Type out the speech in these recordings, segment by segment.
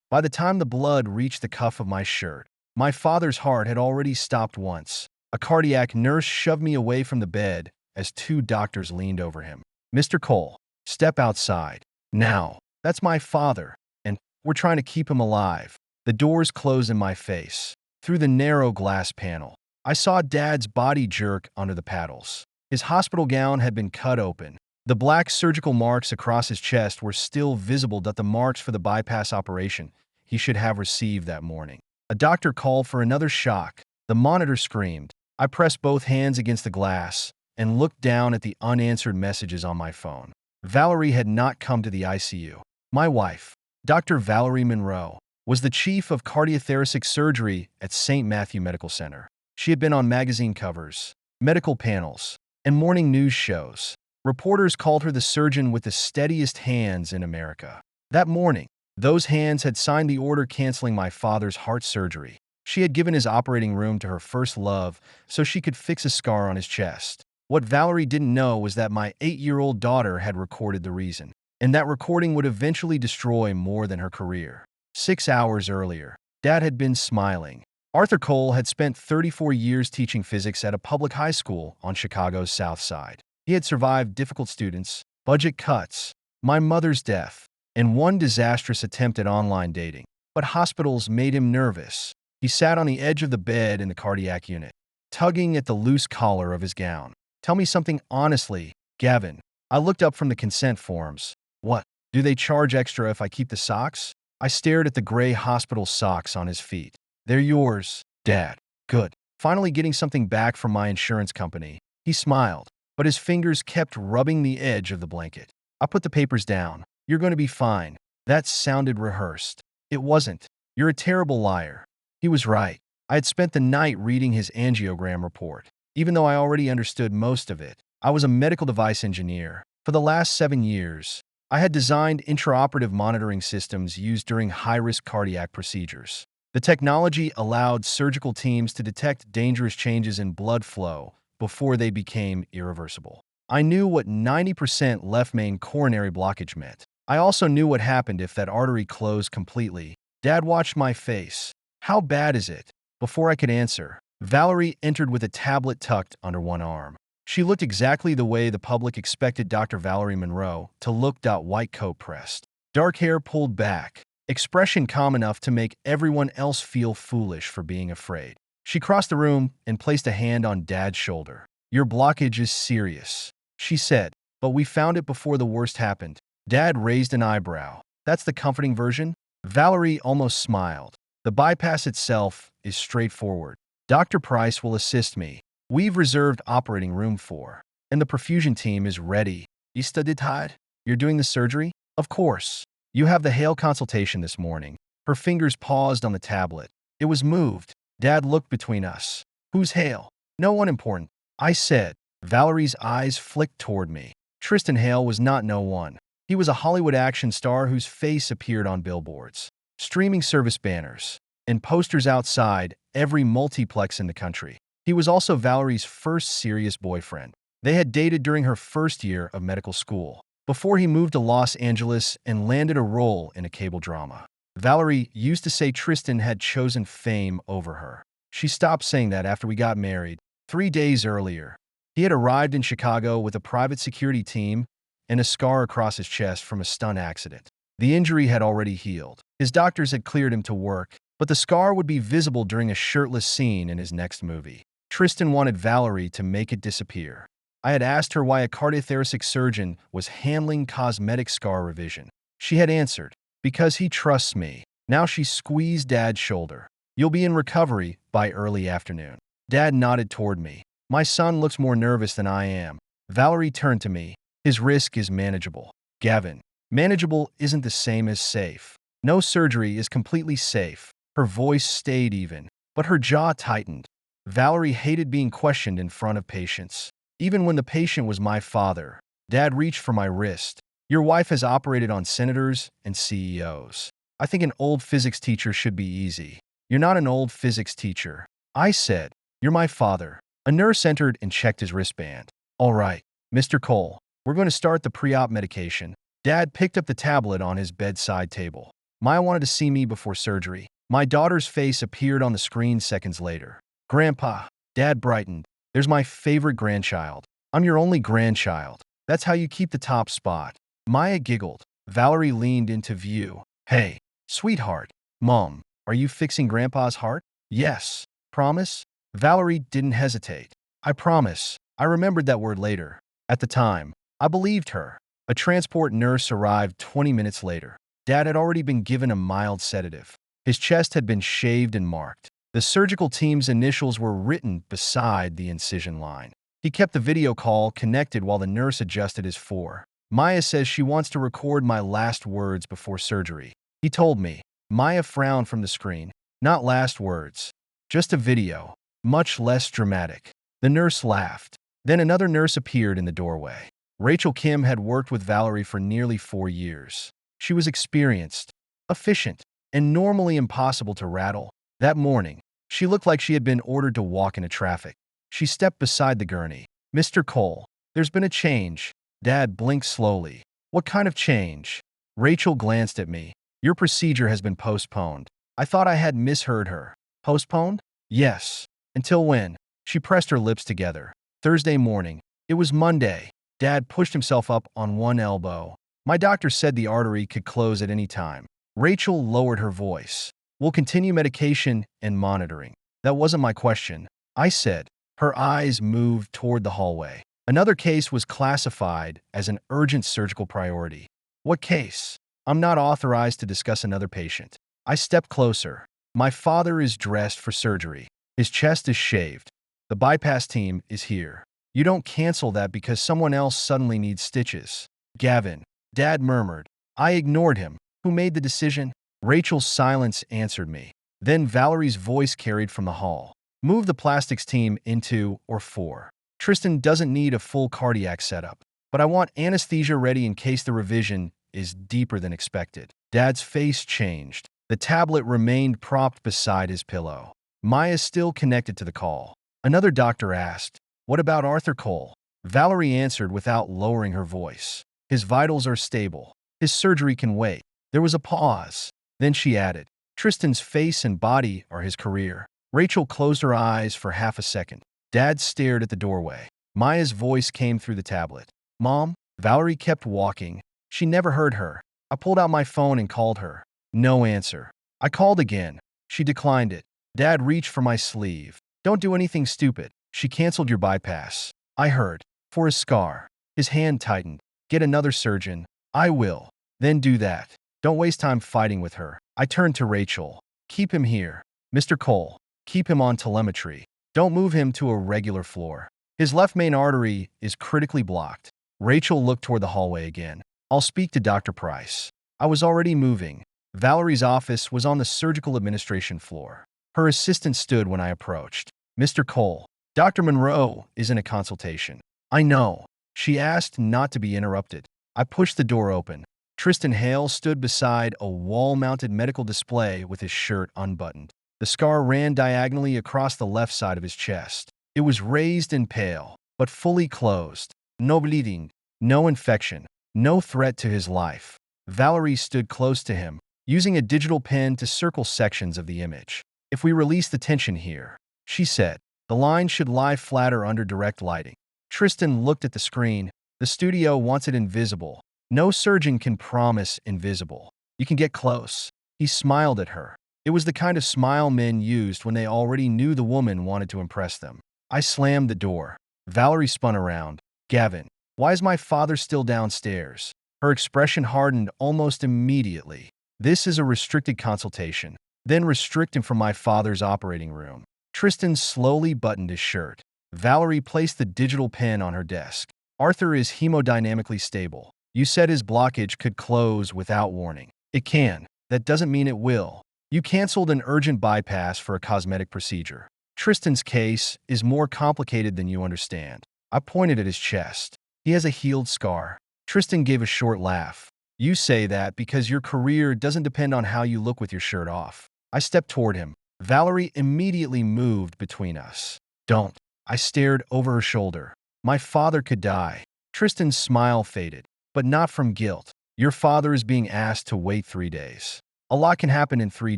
By the time the blood reached the cuff of my shirt, my father's heart had already stopped once. A cardiac nurse shoved me away from the bed as two doctors leaned over him. "Mr. Cole, step outside. Now. That's my father, and we're trying to keep him alive." The doors closed in my face. Through the narrow glass panel, I saw Dad's body jerk under the paddles. His hospital gown had been cut open. The black surgical marks across his chest were still visible, the marks for the bypass operation he should have received that morning. A doctor called for another shock. The monitor screamed. I pressed both hands against the glass and looked down at the unanswered messages on my phone. Valerie had not come to the ICU. My wife, Dr. Valerie Monroe, was the chief of cardiothoracic surgery at St. Matthew Medical Center. She had been on magazine covers, medical panels, and morning news shows. Reporters called her the surgeon with the steadiest hands in America. That morning, those hands had signed the order canceling my father's heart surgery. She had given his operating room to her first love so she could fix a scar on his chest. What Valerie didn't know was that my 8-year-old daughter had recorded the reason, and that recording would eventually destroy more than her career. 6 hours earlier, Dad had been smiling. Arthur Cole had spent 34 years teaching physics at a public high school on Chicago's South Side. He had survived difficult students, budget cuts, my mother's death, and one disastrous attempt at online dating. But hospitals made him nervous. He sat on the edge of the bed in the cardiac unit, tugging at the loose collar of his gown. "Tell me something honestly, Gavin." I looked up from the consent forms. "What? Do they charge extra if I keep the socks?" I stared at the gray hospital socks on his feet. "They're yours, Dad." "Good. Finally getting something back from my insurance company." He smiled, but his fingers kept rubbing the edge of the blanket. I put the papers down. "You're going to be fine." That sounded rehearsed. It wasn't. "You're a terrible liar." He was right. I had spent the night reading his angiogram report. Even though I already understood most of it, I was a medical device engineer. For the last 7 years, I had designed intraoperative monitoring systems used during high-risk cardiac procedures. The technology allowed surgical teams to detect dangerous changes in blood flow before they became irreversible. I knew what 90% left main coronary blockage meant. I also knew what happened if that artery closed completely. Dad watched my face. "How bad is it?" Before I could answer, Valerie entered with a tablet tucked under one arm. She looked exactly the way the public expected Dr. Valerie Monroe to look. White coat pressed, dark hair pulled back, expression calm enough to make everyone else feel foolish for being afraid. She crossed the room and placed a hand on Dad's shoulder. "Your blockage is serious," she said, "but we found it before the worst happened." Dad raised an eyebrow. "That's the comforting version?" Valerie almost smiled. "The bypass itself is straightforward. Dr. Price will assist me. We've reserved operating room 4, and the perfusion team is ready." "Steadiest? You're doing the surgery?" "Of course. You have the Hale consultation this morning." Her fingers paused on the tablet. It was moved. Dad looked between us. "Who's Hale?" "No one important," I said. Valerie's eyes flicked toward me. Tristan Hale was not no one. He was a Hollywood action star whose face appeared on billboards, streaming service banners, and posters outside every multiplex in the country. He was also Valerie's first serious boyfriend. They had dated during her first year of medical school, before he moved to Los Angeles and landed a role in a cable drama. Valerie used to say Tristan had chosen fame over her. She stopped saying that after we got married. 3 days earlier, he had arrived in Chicago with a private security team and a scar across his chest from a stunt accident. The injury had already healed. His doctors had cleared him to work, but the scar would be visible during a shirtless scene in his next movie. Tristan wanted Valerie to make it disappear. I had asked her why a cardiothoracic surgeon was handling cosmetic scar revision. She had answered, "Because he trusts me." Now she squeezed Dad's shoulder. "You'll be in recovery by early afternoon." Dad nodded toward me. "My son looks more nervous than I am." Valerie turned to me. "His risk is manageable." "Gavin, manageable isn't the same as safe. No surgery is completely safe." Her voice stayed even, but her jaw tightened. Valerie hated being questioned in front of patients. Even when the patient was my father. Dad reached for my wrist. "Your wife has operated on senators and CEOs. I think an old physics teacher should be easy." "You're not an old physics teacher," I said. "You're my father." A nurse entered and checked his wristband. "All right, Mr. Cole, we're going to start the pre-op medication." Dad picked up the tablet on his bedside table. Maya wanted to see me before surgery. My daughter's face appeared on the screen seconds later. Grandpa. Dad brightened. There's my favorite grandchild. I'm your only grandchild. That's how you keep the top spot. Maya giggled. Valerie leaned into view. Hey, sweetheart. Mom, are you fixing Grandpa's heart? Yes. Promise? Valerie didn't hesitate. I promise. I remembered that word later. At the time, I believed her. A transport nurse arrived 20 minutes later. Dad had already been given a mild sedative. His chest had been shaved and marked. The surgical team's initials were written beside the incision line. He kept the video call connected while the nurse adjusted his fore. Maya says she wants to record my last words before surgery. He told me. Maya frowned from the screen. Not last words. Just a video. Much less dramatic. The nurse laughed. Then another nurse appeared in the doorway. Rachel Kim had worked with Valerie for nearly 4 years. She was experienced, efficient, and normally impossible to rattle. That morning, she looked like she had been ordered to walk into traffic. She stepped beside the gurney. Mr. Cole, there's been a change. Dad blinked slowly. What kind of change? Rachel glanced at me. Your procedure has been postponed. I thought I had misheard her. Postponed? Yes. Until when? She pressed her lips together. Thursday morning. It was Monday. Dad pushed himself up on one elbow. My doctor said the artery could close at any time. Rachel lowered her voice. We'll continue medication and monitoring. That wasn't my question. I said. Her eyes moved toward the hallway. Another case was classified as an urgent surgical priority. What case? I'm not authorized to discuss another patient. I stepped closer. My father is dressed for surgery. His chest is shaved. The bypass team is here. You don't cancel that because someone else suddenly needs stitches. Gavin. Dad murmured. I ignored him. Who made the decision? Rachel's silence answered me. Then Valerie's voice carried from the hall. Move the plastics team into or for. Tristan doesn't need a full cardiac setup, but I want anesthesia ready in case the revision is deeper than expected. Dad's face changed. The tablet remained propped beside his pillow. Maya still connected to the call. Another doctor asked, What about Arthur Cole? Valerie answered without lowering her voice. His vitals are stable. His surgery can wait. There was a pause. Then she added, Tristan's face and body are his career. Rachel closed her eyes for half a second. Dad stared at the doorway. Maya's voice came through the tablet. Mom? Valerie kept walking. She never heard her. I pulled out my phone and called her. No answer. I called again. She declined it. Dad reached for my sleeve. Don't do anything stupid. She canceled your bypass. I heard. For his scar. His hand tightened. Get another surgeon. I will. Then do that. Don't waste time fighting with her. I turned to Rachel. Keep him here. Mr. Cole. Keep him on telemetry. Don't move him to a regular floor. His left main artery is critically blocked. Rachel looked toward the hallway again. I'll speak to Dr. Price. I was already moving. Valerie's office was on the surgical administration floor. Her assistant stood when I approached. Mr. Cole, Dr. Monroe is in a consultation. I know. She asked not to be interrupted. I pushed the door open. Tristan Hale stood beside a wall-mounted medical display with his shirt unbuttoned. The scar ran diagonally across the left side of his chest. It was raised and pale, but fully closed. No bleeding, no infection, no threat to his life. Valerie stood close to him, using a digital pen to circle sections of the image. If we release the tension here, she said, the line should lie flatter under direct lighting. Tristan looked at the screen. The studio wants it invisible. No surgeon can promise invisible. You can get close. He smiled at her. It was the kind of smile men used when they already knew the woman wanted to impress them. I slammed the door. Valerie spun around. Gavin, why is my father still downstairs? Her expression hardened almost immediately. This is a restricted consultation. Then restrict him from my father's operating room. Tristan slowly buttoned his shirt. Valerie placed the digital pen on her desk. Arthur is hemodynamically stable. You said his blockage could close without warning. It can. That doesn't mean it will. You canceled an urgent bypass for a cosmetic procedure. Tristan's case is more complicated than you understand. I pointed at his chest. He has a healed scar. Tristan gave a short laugh. You say that because your career doesn't depend on how you look with your shirt off. I stepped toward him. Valerie immediately moved between us. Don't. I stared over her shoulder. My father could die. Tristan's smile faded, but not from guilt. Your father is being asked to wait 3 days. A lot can happen in 3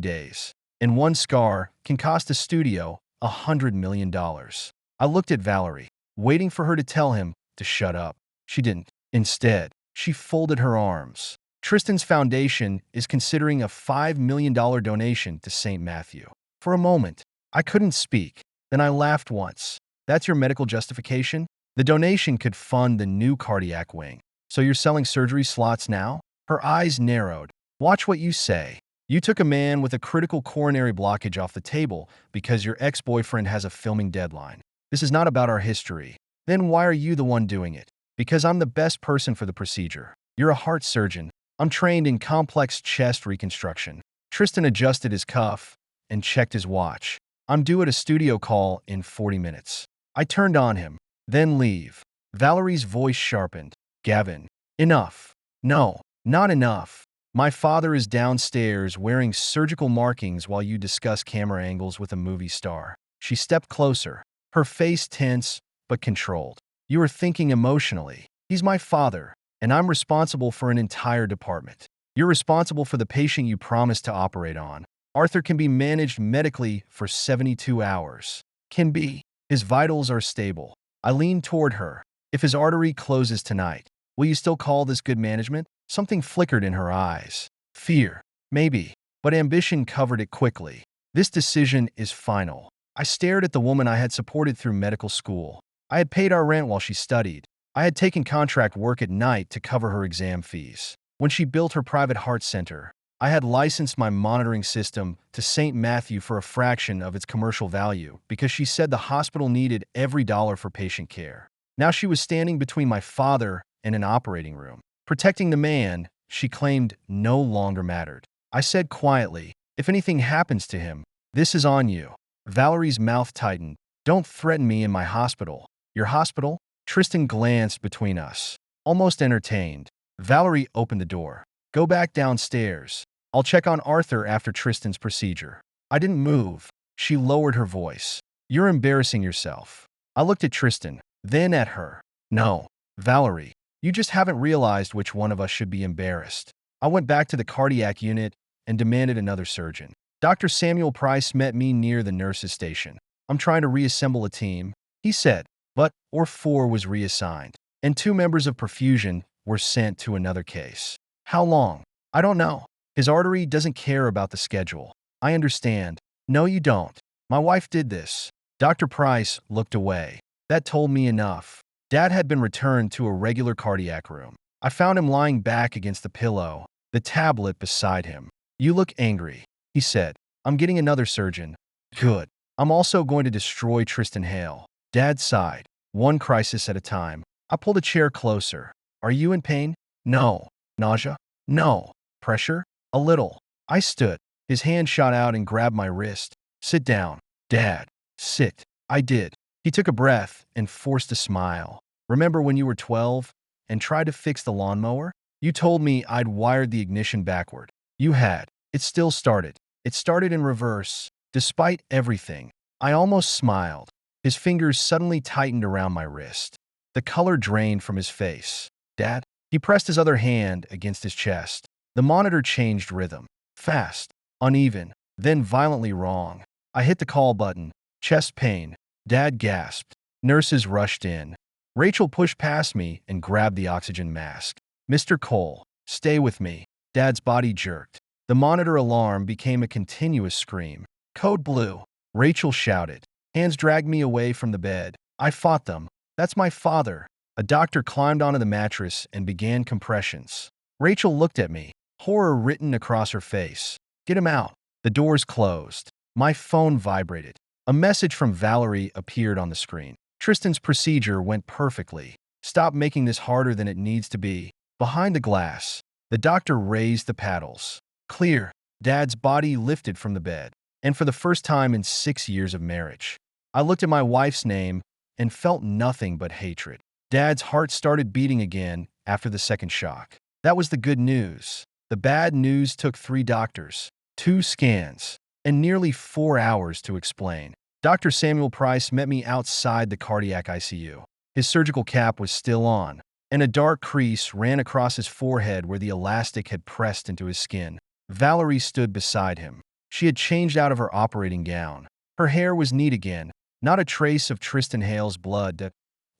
days, and one scar can cost a studio $100 million. I looked at Valerie, waiting for her to tell him to shut up. She didn't. Instead, she folded her arms. Tristan's foundation is considering a $5 million donation to St. Matthew. For a moment, I couldn't speak. Then I laughed once. That's your medical justification? The donation could fund the new cardiac wing. So you're selling surgery slots now? Her eyes narrowed. Watch what you say. You took a man with a critical coronary blockage off the table because your ex-boyfriend has a filming deadline. This is not about our history. Then why are you the one doing it? Because I'm the best person for the procedure. You're a heart surgeon. I'm trained in complex chest reconstruction. Tristan adjusted his cuff and checked his watch. I'm due at a studio call in 40 minutes. I turned on him. Then leave. Valerie's voice sharpened. Gavin, enough. No, not enough. My father is downstairs wearing surgical markings while you discuss camera angles with a movie star. She stepped closer, her face tense but controlled. You are thinking emotionally. He's my father, and I'm responsible for an entire department. You're responsible for the patient you promised to operate on. Arthur can be managed medically for 72 hours. Can be. His vitals are stable. I leaned toward her. If his artery closes tonight, will you still call this good management? Something flickered in her eyes. Fear. Maybe. But ambition covered it quickly. This decision is final. I stared at the woman I had supported through medical school. I had paid our rent while she studied. I had taken contract work at night to cover her exam fees. When she built her private heart center, I had licensed my monitoring system to St. Matthew for a fraction of its commercial value because she said the hospital needed every dollar for patient care. Now she was standing between my father and an operating room. Protecting the man she claimed no longer mattered. I said quietly, if anything happens to him, this is on you. Valerie's mouth tightened. Don't threaten me in my hospital. Your hospital? Tristan glanced between us, almost entertained. Valerie opened the door. Go back downstairs. I'll check on Arthur after Tristan's procedure. I didn't move. She lowered her voice. You're embarrassing yourself. I looked at Tristan, then at her. No, Valerie. You just haven't realized which one of us should be embarrassed. I went back to the cardiac unit and demanded another surgeon. Dr. Samuel Price met me near the nurses' station. I'm trying to reassemble a team, he said, but OR4 was reassigned, and 2 members of perfusion were sent to another case. How long? I don't know. His artery doesn't care about the schedule. I understand. No, you don't. My wife did this. Dr. Price looked away. That told me enough. Dad had been returned to a regular cardiac room. I found him lying back against the pillow, the tablet beside him. You look angry, he said. I'm getting another surgeon. Good. I'm also going to destroy Tristan Hale. Dad sighed. One crisis at a time. I pulled a chair closer. Are you in pain? No. Nausea? No. Pressure? A little. I stood. His hand shot out and grabbed my wrist. Sit down. Dad. Sit. I did. He took a breath and forced a smile. Remember when you were 12 and tried to fix the lawnmower? You told me I'd wired the ignition backward. You had. It still started. It started in reverse. Despite everything, I almost smiled. His fingers suddenly tightened around my wrist. The color drained from his face. Dad? He pressed his other hand against his chest. The monitor changed rhythm. Fast, uneven, then violently wrong. I hit the call button. Chest pain. Dad gasped. Nurses rushed in. Rachel pushed past me and grabbed the oxygen mask. Mr. Cole, stay with me. Dad's body jerked. The monitor alarm became a continuous scream. Code blue. Rachel shouted. Hands dragged me away from the bed. I fought them. That's my father. A doctor climbed onto the mattress and began compressions. Rachel looked at me, horror written across her face. Get him out. The doors closed. My phone vibrated. A message from Valerie appeared on the screen. Tristan's procedure went perfectly. Stop making this harder than it needs to be. Behind the glass, the doctor raised the paddles. Clear. Dad's body lifted from the bed. And for the first time in 6 years of marriage, I looked at my wife's name and felt nothing but hatred. Dad's heart started beating again after the second shock. That was the good news. The bad news took 3 doctors, 2 scans, and nearly 4 hours to explain. Dr. Samuel Price met me outside the cardiac ICU. His surgical cap was still on, and a dark crease ran across his forehead where the elastic had pressed into his skin. Valerie stood beside him. She had changed out of her operating gown. Her hair was neat again, not a trace of Tristan Hale's blood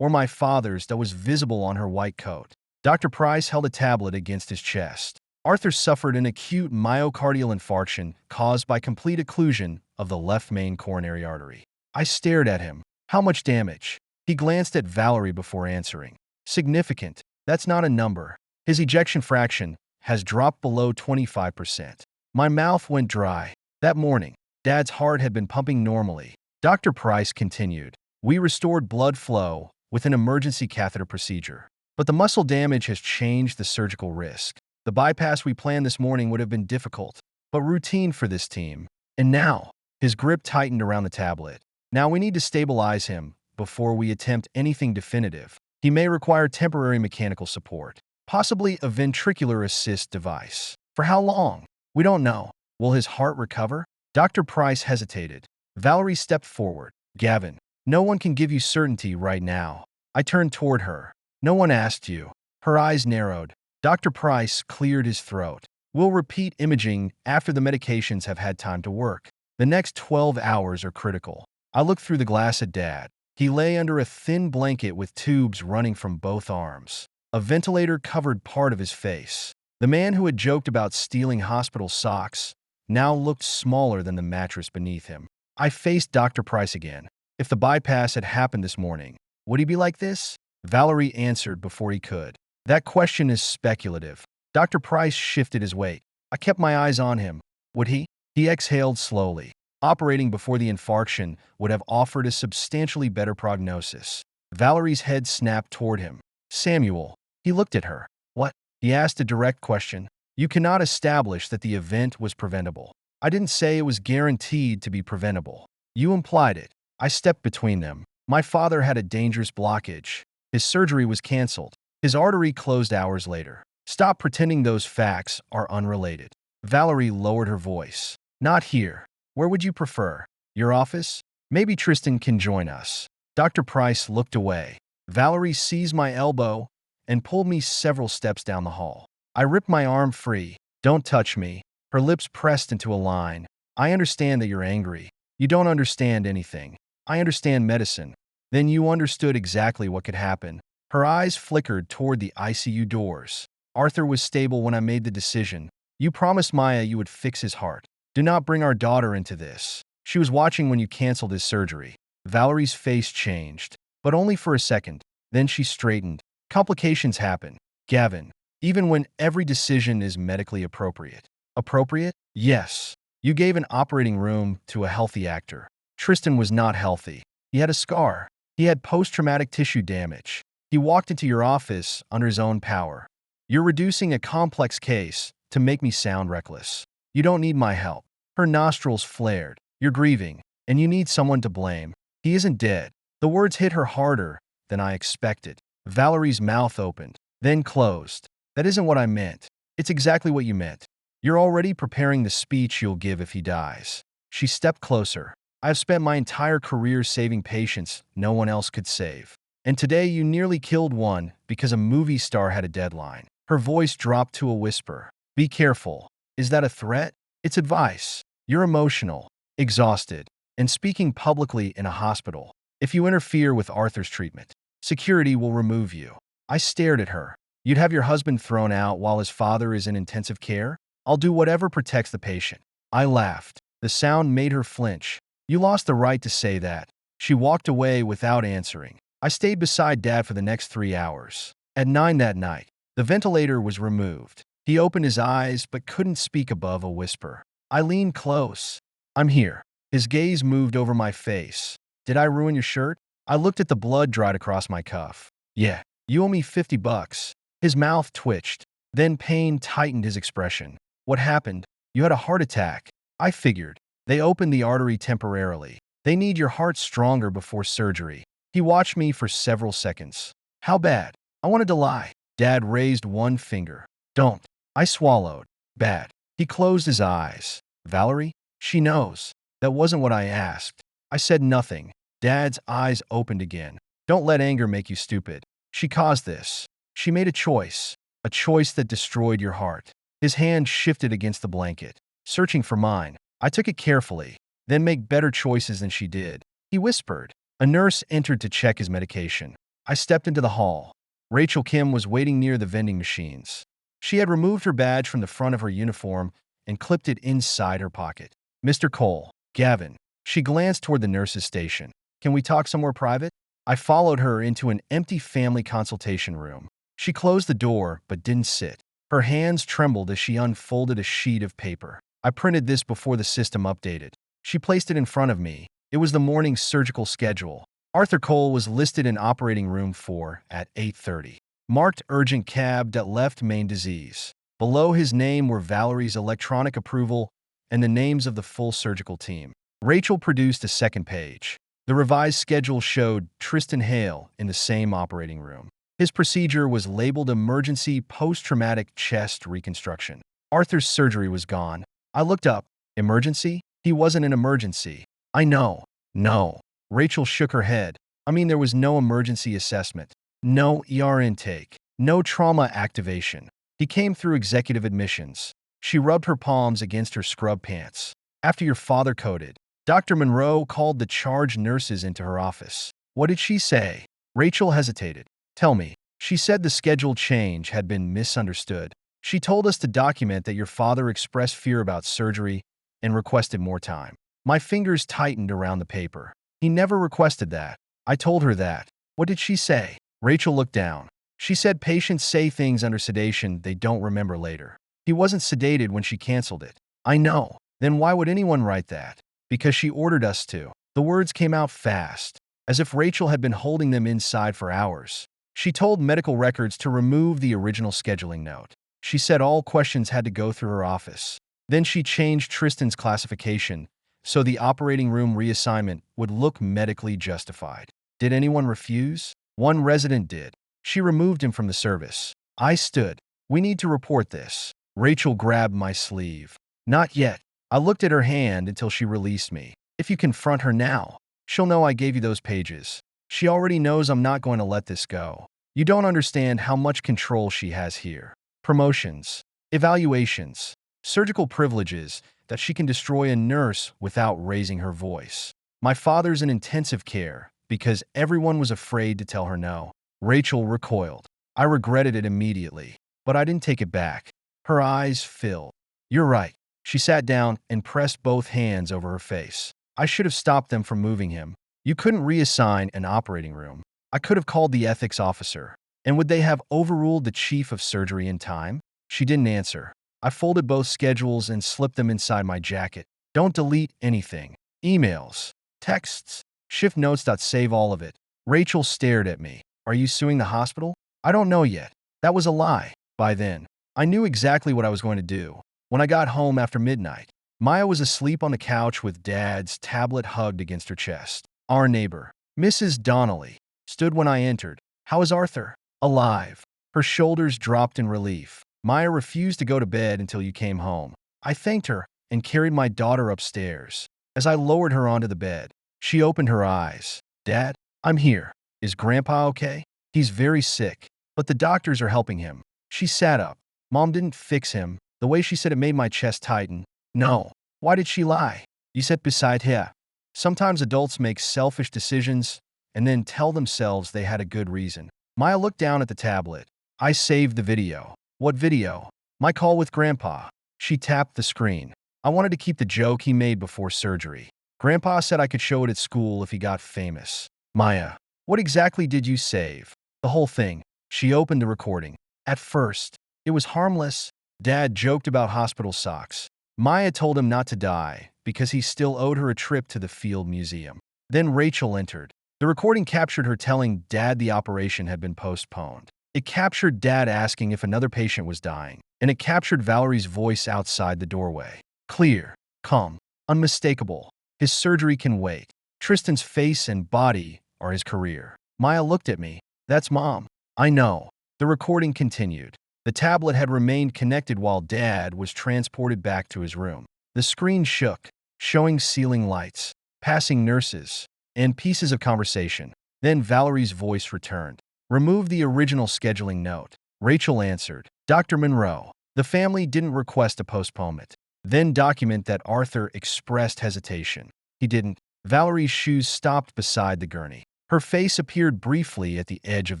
or my father's that was visible on her white coat. Dr. Price held a tablet against his chest. Arthur suffered an acute myocardial infarction caused by complete occlusion of the left main coronary artery. I stared at him. How much damage? He glanced at Valerie before answering. Significant. That's not a number. His ejection fraction has dropped below 25%. My mouth went dry. That morning, Dad's heart had been pumping normally. Dr. Price continued. We restored blood flow with an emergency catheter procedure. But the muscle damage has changed the surgical risk. The bypass we planned this morning would have been difficult, but routine for this team. And now, his grip tightened around the tablet. Now we need to stabilize him before we attempt anything definitive. He may require temporary mechanical support, possibly a ventricular assist device. For how long? We don't know. Will his heart recover? Dr. Price hesitated. Valerie stepped forward. Gavin, no one can give you certainty right now. I turned toward her. No one asked you. Her eyes narrowed. Dr. Price cleared his throat. We'll repeat imaging after the medications have had time to work. The next 12 hours are critical. I looked through the glass at Dad. He lay under a thin blanket with tubes running from both arms. A ventilator covered part of his face. The man who had joked about stealing hospital socks now looked smaller than the mattress beneath him. I faced Dr. Price again. If the bypass had happened this morning, would he be like this? Valerie answered before he could. That question is speculative. Dr. Price shifted his weight. I kept my eyes on him. Would he? He exhaled slowly. Operating before the infarction would have offered a substantially better prognosis. Valerie's head snapped toward him. Samuel. He looked at her. What? He asked a direct question. You cannot establish that the event was preventable. I didn't say it was guaranteed to be preventable. You implied it. I stepped between them. My father had a dangerous blockage. His surgery was canceled. His artery closed hours later. Stop pretending those facts are unrelated. Valerie lowered her voice. Not here. Where would you prefer? Your office? Maybe Tristan can join us. Dr. Price looked away. Valerie seized my elbow and pulled me several steps down the hall. I ripped my arm free. Don't touch me. Her lips pressed into a line. I understand that you're angry. You don't understand anything. I understand medicine. Then you understood exactly what could happen. Her eyes flickered toward the ICU doors. Arthur was stable when I made the decision. You promised Maya you would fix his heart. Do not bring our daughter into this. She was watching when you canceled his surgery. Valerie's face changed, but only for a second. Then she straightened. Complications happen. Gavin, even when every decision is medically appropriate. Appropriate? Yes. You gave an operating room to a healthy actor. Tristan was not healthy. He had a scar. He had post-traumatic tissue damage. He walked into your office under his own power. You're reducing a complex case to make me sound reckless. You don't need my help. Her nostrils flared. You're grieving, and you need someone to blame. He isn't dead. The words hit her harder than I expected. Valerie's mouth opened, then closed. That isn't what I meant. It's exactly what you meant. You're already preparing the speech you'll give if he dies. She stepped closer. I've spent my entire career saving patients no one else could save. And today you nearly killed one because a movie star had a deadline. Her voice dropped to a whisper. Be careful. Is that a threat? It's advice. You're emotional, exhausted, and speaking publicly in a hospital. If you interfere with Arthur's treatment, security will remove you. I stared at her. You'd have your husband thrown out while his father is in intensive care? I'll do whatever protects the patient. I laughed. The sound made her flinch. You lost the right to say that. She walked away without answering. I stayed beside Dad for the next 3 hours. At 9 that night, the ventilator was removed. He opened his eyes but couldn't speak above a whisper. I leaned close. I'm here. His gaze moved over my face. Did I ruin your shirt? I looked at the blood dried across my cuff. Yeah, you owe me $50. His mouth twitched. Then pain tightened his expression. What happened? You had a heart attack. I figured. They opened the artery temporarily. They need your heart stronger before surgery. He watched me for several seconds. How bad? I wanted to lie. Dad raised one finger. Don't. I swallowed. Bad. He closed his eyes. Valerie? She knows. That wasn't what I asked. I said nothing. Dad's eyes opened again. Don't let anger make you stupid. She caused this. She made a choice that destroyed your heart. His hand shifted against the blanket, searching for mine. I took it carefully, then make better choices than she did. He whispered. A nurse entered to check his medication. I stepped into the hall. Rachel Kim was waiting near the vending machines. She had removed her badge from the front of her uniform and clipped it inside her pocket. Mr. Cole, Gavin. She glanced toward the nurse's station. Can we talk somewhere private? I followed her into an empty family consultation room. She closed the door but didn't sit. Her hands trembled as she unfolded a sheet of paper. I printed this before the system updated. She placed it in front of me. It was the morning's surgical schedule. Arthur Cole was listed in operating room 4 at 8:30. Marked urgent cab that left main disease. Below his name were Valerie's electronic approval and the names of the full surgical team. Rachel produced a second page. The revised schedule showed Tristan Hale in the same operating room. His procedure was labeled emergency post-traumatic chest reconstruction. Arthur's surgery was gone. I looked up. Emergency? He wasn't an emergency. I know. No. Rachel shook her head. I mean, there was no emergency assessment. No ER intake. No trauma activation. He came through executive admissions. She rubbed her palms against her scrub pants. After your father coded, Dr. Monroe called the charge nurses into her office. What did she say? Rachel hesitated. Tell me. She said the schedule change had been misunderstood. She told us to document that your father expressed fear about surgery and requested more time. My fingers tightened around the paper. He never requested that. I told her that. What did she say? Rachel looked down. She said patients say things under sedation they don't remember later. He wasn't sedated when she canceled it. I know. Then why would anyone write that? Because she ordered us to. The words came out fast, as if Rachel had been holding them inside for hours. She told medical records to remove the original scheduling note. She said all questions had to go through her office. Then she changed Tristan's classification so the operating room reassignment would look medically justified. Did anyone refuse? One resident did. She removed him from the service. I stood. We need to report this. Rachel grabbed my sleeve. Not yet. I looked at her hand until she released me. If you confront her now, she'll know I gave you those pages. She already knows I'm not going to let this go. You don't understand how much control she has here. Promotions, evaluations, surgical privileges that she can destroy a nurse without raising her voice. My father's in intensive care because everyone was afraid to tell her no. Rachel recoiled. I regretted it immediately, but I didn't take it back. Her eyes filled. You're right. She sat down and pressed both hands over her face. I should have stopped them from moving him. You couldn't reassign an operating room. I could have called the ethics officer. And would they have overruled the chief of surgery in time? She didn't answer. I folded both schedules and slipped them inside my jacket. Don't delete anything. Emails, texts, shift notes. Save all of it. Rachel stared at me. Are you suing the hospital? I don't know yet. That was a lie. By then, I knew exactly what I was going to do. When I got home after midnight, Maya was asleep on the couch with Dad's tablet hugged against her chest. Our neighbor, Mrs. Donnelly, stood when I entered. How is Arthur? Alive. Her shoulders dropped in relief. Maya refused to go to bed until you came home. I thanked her and carried my daughter upstairs. As I lowered her onto the bed, she opened her eyes. Dad, I'm here. Is Grandpa okay? He's very sick, but the doctors are helping him. She sat up. Mom didn't fix him. The way she said it made my chest tighten. No. Why did she lie? You sat beside her. Sometimes adults make selfish decisions and then tell themselves they had a good reason. Maya looked down at the tablet. I saved the video. What video? My call with Grandpa. She tapped the screen. I wanted to keep the joke he made before surgery. Grandpa said I could show it at school if he got famous. Maya, what exactly did you save? The whole thing. She opened the recording. At first, it was harmless. Dad joked about hospital socks. Maya told him not to die because he still owed her a trip to the Field Museum. Then Rachel entered. The recording captured her telling Dad the operation had been postponed. It captured Dad asking if another patient was dying, and it captured Valerie's voice outside the doorway. Clear, calm, unmistakable. His surgery can wait. Tristan's face and body are his career. Maya looked at me. That's Mom. I know. The recording continued. The tablet had remained connected while Dad was transported back to his room. The screen shook, showing ceiling lights, passing nurses, and pieces of conversation. Then Valerie's voice returned. Remove the original scheduling note. Rachel answered. Dr. Monroe. The family didn't request a postponement. Then document that Arthur expressed hesitation. He didn't. Valerie's shoes stopped beside the gurney. Her face appeared briefly at the edge of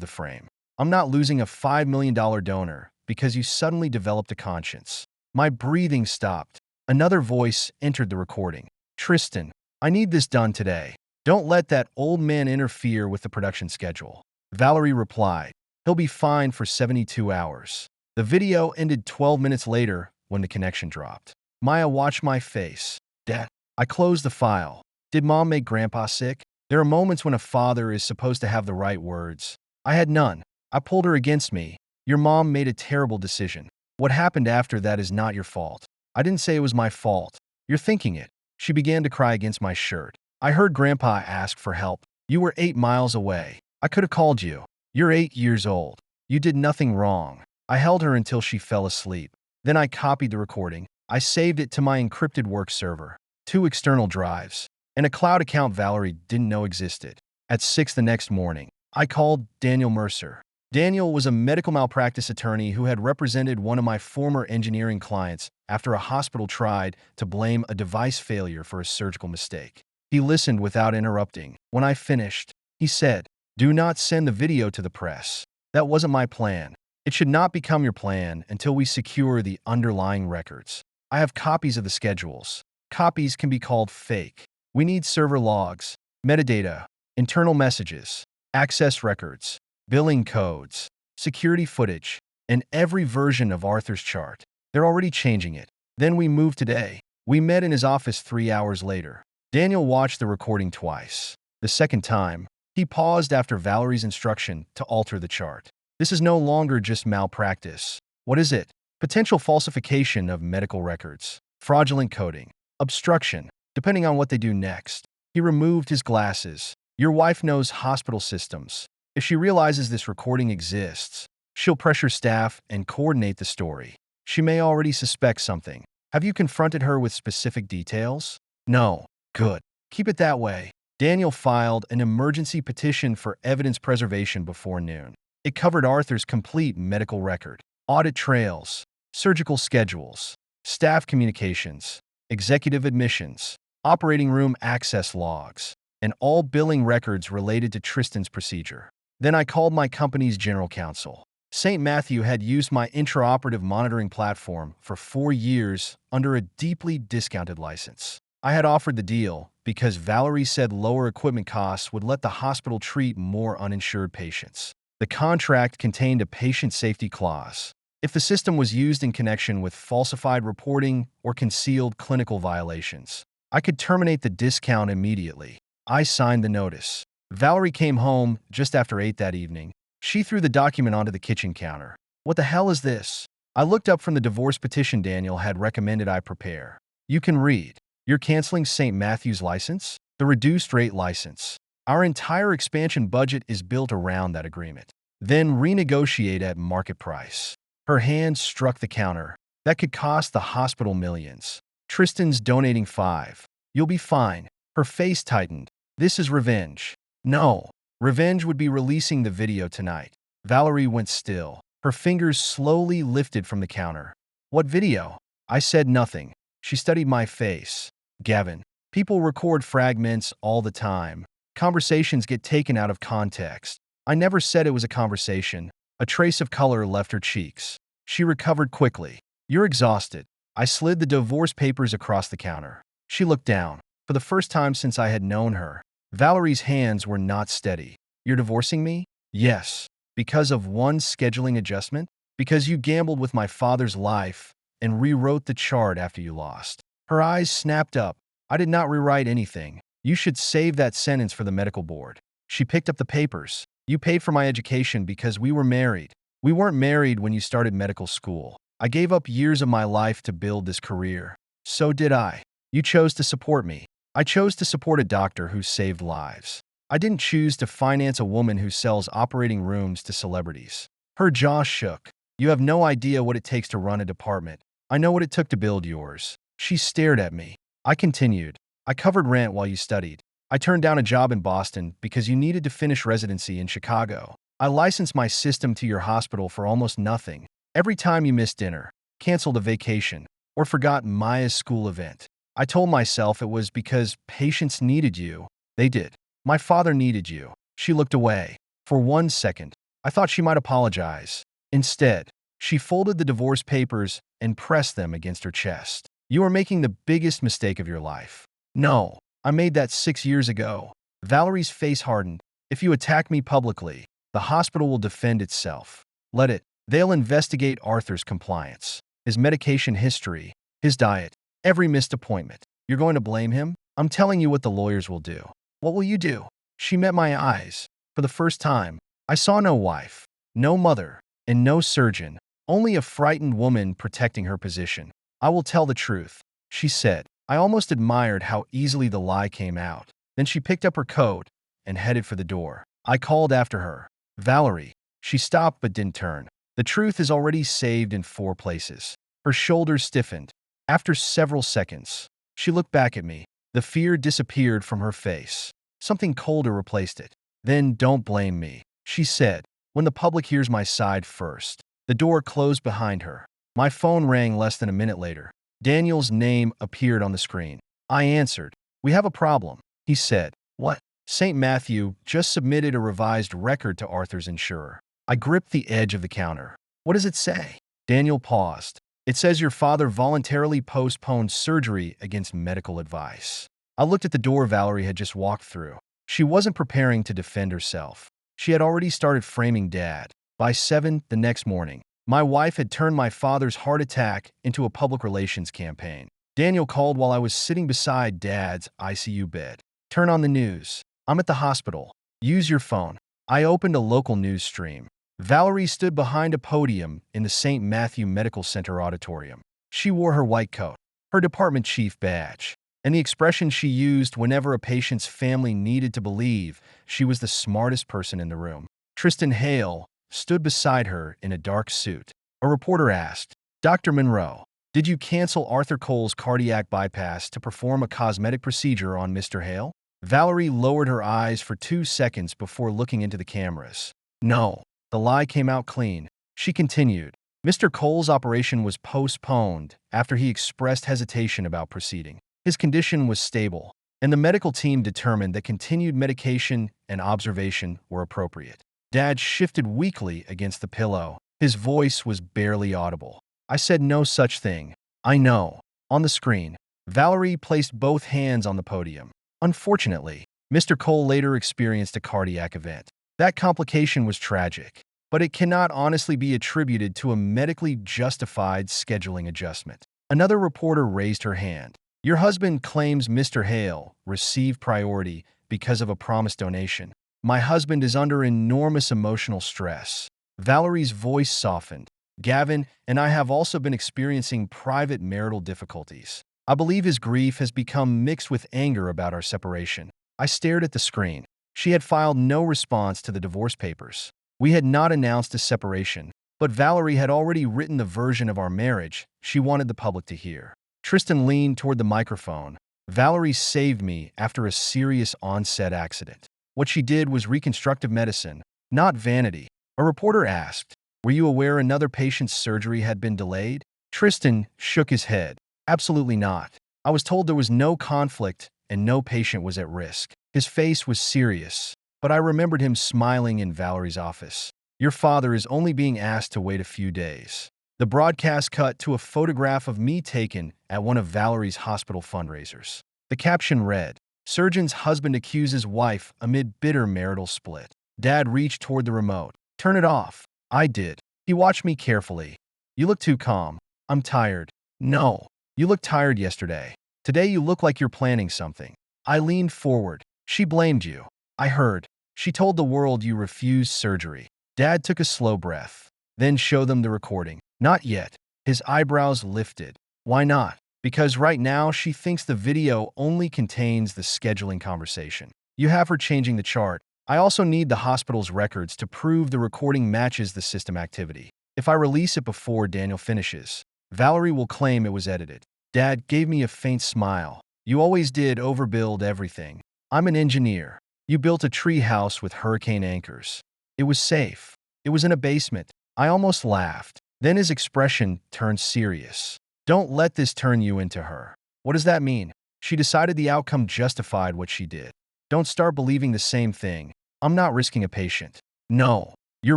the frame. I'm not losing a $5 million donor because you suddenly developed a conscience. My breathing stopped. Another voice entered the recording. Tristan, I need this done today. Don't let that old man interfere with the production schedule. Valerie replied, he'll be fine for 72 hours. The video ended 12 minutes later when the connection dropped. Maya watched my face. Dad, I closed the file. Did Mom make Grandpa sick? There are moments when a father is supposed to have the right words. I had none. I pulled her against me. Your mom made a terrible decision. What happened after that is not your fault. I didn't say it was my fault. You're thinking it. She began to cry against my shirt. I heard Grandpa ask for help. You were 8 miles away. I could have called you. You're 8 years old. You did nothing wrong. I held her until she fell asleep. Then I copied the recording. I saved it to my encrypted work server, 2 external drives, and a cloud account Valerie didn't know existed. At 6 the next morning, I called Daniel Mercer. Daniel was a medical malpractice attorney who had represented one of my former engineering clients after a hospital tried to blame a device failure for a surgical mistake. He listened without interrupting. When I finished, he said, "Do not send the video to the press. That wasn't my plan. It should not become your plan until we secure the underlying records. I have copies of the schedules. Copies can be called fake. We need server logs, metadata, internal messages, access records, billing codes, security footage, and every version of Arthur's chart. They're already changing it. Then we moved today. We met in his office 3 hours later. Daniel watched the recording twice. The second time, he paused after Valerie's instruction to alter the chart. This is no longer just malpractice. What is it? Potential falsification of medical records, fraudulent coding, obstruction, depending on what they do next. He removed his glasses. Your wife knows hospital systems. If she realizes this recording exists, she'll pressure staff and coordinate the story. She may already suspect something. Have you confronted her with specific details? No. Good. Keep it that way. Daniel filed an emergency petition for evidence preservation before noon. It covered Arthur's complete medical record, audit trails, surgical schedules, staff communications, executive admissions, operating room access logs, and all billing records related to Tristan's procedure. Then I called my company's general counsel. St. Matthew had used my intraoperative monitoring platform for 4 years under a deeply discounted license. I had offered the deal because Valerie said lower equipment costs would let the hospital treat more uninsured patients. The contract contained a patient safety clause. If the system was used in connection with falsified reporting or concealed clinical violations, I could terminate the discount immediately. I signed the notice. Valerie came home just after 8 that evening. She threw the document onto the kitchen counter. What the hell is this? I looked up from the divorce petition Daniel had recommended I prepare. You can read. You're canceling St. Matthew's license? The reduced rate license. Our entire expansion budget is built around that agreement. Then renegotiate at market price. Her hand struck the counter. That could cost the hospital millions. Tristan's donating 5. You'll be fine. Her face tightened. This is revenge. No. Revenge would be releasing the video tonight. Valerie went still. Her fingers slowly lifted from the counter. What video? I said nothing. She studied my face. Gavin, people record fragments all the time. Conversations get taken out of context. I never said it was a conversation. A trace of color left her cheeks. She recovered quickly. You're exhausted. I slid the divorce papers across the counter. She looked down. For the first time since I had known her, Valerie's hands were not steady. You're divorcing me? Yes. Because of one scheduling adjustment? Because you gambled with my father's life and rewrote the chart after you lost. Her eyes snapped up. I did not rewrite anything. You should save that sentence for the medical board. She picked up the papers. You paid for my education because we were married. We weren't married when you started medical school. I gave up years of my life to build this career. So did I. You chose to support me. I chose to support a doctor who saved lives. I didn't choose to finance a woman who sells operating rooms to celebrities. Her jaw shook. You have no idea what it takes to run a department. I know what it took to build yours. She stared at me. I continued. I covered rent while you studied. I turned down a job in Boston because you needed to finish residency in Chicago. I licensed my system to your hospital for almost nothing. Every time you missed dinner, canceled a vacation, or forgot Maya's school event. I told myself it was because patients needed you. They did. My father needed you. She looked away. For 1 second, I thought she might apologize. Instead, she folded the divorce papers and pressed them against her chest. You are making the biggest mistake of your life. No, I made that 6 years ago. Valerie's face hardened. If you attack me publicly, the hospital will defend itself. Let it. They'll investigate Arthur's compliance, his medication history, his diet, every missed appointment. You're going to blame him? I'm telling you what the lawyers will do. What will you do? She met my eyes. For the first time, I saw no wife, no mother, and no surgeon, only a frightened woman protecting her position. I will tell the truth, she said. I almost admired how easily the lie came out. Then she picked up her coat and headed for the door. I called after her. Valerie. She stopped but didn't turn. The truth is already saved in 4 places. Her shoulders stiffened. After several seconds, she looked back at me. The fear disappeared from her face. Something colder replaced it. Then don't blame me, she said. When the public hears my side first. The door closed behind her. My phone rang less than a minute later. Daniel's name appeared on the screen. I answered. We have a problem, he said. What? St. Matthew just submitted a revised record to Arthur's insurer. I gripped the edge of the counter. What does it say? Daniel paused. It says your father voluntarily postponed surgery against medical advice. I looked at the door Valerie had just walked through. She wasn't preparing to defend herself. She had already started framing Dad. By 7 the next morning, my wife had turned my father's heart attack into a public relations campaign. Daniel called while I was sitting beside Dad's ICU bed. Turn on the news. I'm at the hospital. Use your phone. I opened a local news stream. Valerie stood behind a podium in the St. Matthew Medical Center auditorium. She wore her white coat, her department chief badge, and the expression she used whenever a patient's family needed to believe she was the smartest person in the room. Tristan Hale stood beside her in a dark suit. A reporter asked, Dr. Monroe, did you cancel Arthur Cole's cardiac bypass to perform a cosmetic procedure on Mr. Hale? Valerie lowered her eyes for 2 seconds before looking into the cameras. No. The lie came out clean. She continued. Mr. Cole's operation was postponed after he expressed hesitation about proceeding. His condition was stable, and the medical team determined that continued medication and observation were appropriate. Dad shifted weakly against the pillow. His voice was barely audible. I said no such thing. I know. On the screen, Valerie placed both hands on the podium. Unfortunately, Mr. Cole later experienced a cardiac event. That complication was tragic, but it cannot honestly be attributed to a medically justified scheduling adjustment. Another reporter raised her hand. Your husband claims Mr. Hale received priority because of a promised donation. My husband is under enormous emotional stress. Valerie's voice softened. Gavin and I have also been experiencing private marital difficulties. I believe his grief has become mixed with anger about our separation. I stared at the screen. She had filed no response to the divorce papers. We had not announced a separation, but Valerie had already written the version of our marriage she wanted the public to hear. Tristan leaned toward the microphone. Valerie saved me after a serious onset accident. What she did was reconstructive medicine, not vanity. A reporter asked, were you aware another patient's surgery had been delayed? Tristan shook his head. Absolutely not. I was told there was no conflict and no patient was at risk. His face was serious, but I remembered him smiling in Valerie's office. Your father is only being asked to wait a few days. The broadcast cut to a photograph of me taken at one of Valerie's hospital fundraisers. The caption read, Surgeon's husband accuses wife amid bitter marital split. Dad reached toward the remote. Turn it off. I did. He watched me carefully. You look too calm. I'm tired. No. You looked tired yesterday. Today you look like you're planning something. I leaned forward. She blamed you. I heard. She told the world you refused surgery. Dad took a slow breath. Then show them the recording. Not yet. His eyebrows lifted. Why not? Because right now she thinks the video only contains the scheduling conversation. You have her changing the chart. I also need the hospital's records to prove the recording matches the system activity. If I release it before Daniel finishes, Valerie will claim it was edited. Dad gave me a faint smile. You always did overbuild everything. I'm an engineer. You built a tree house with hurricane anchors. It was safe. It was in a basement. I almost laughed. Then his expression turned serious. Don't let this turn you into her. What does that mean? She decided the outcome justified what she did. Don't start believing the same thing. I'm not risking a patient. No, you're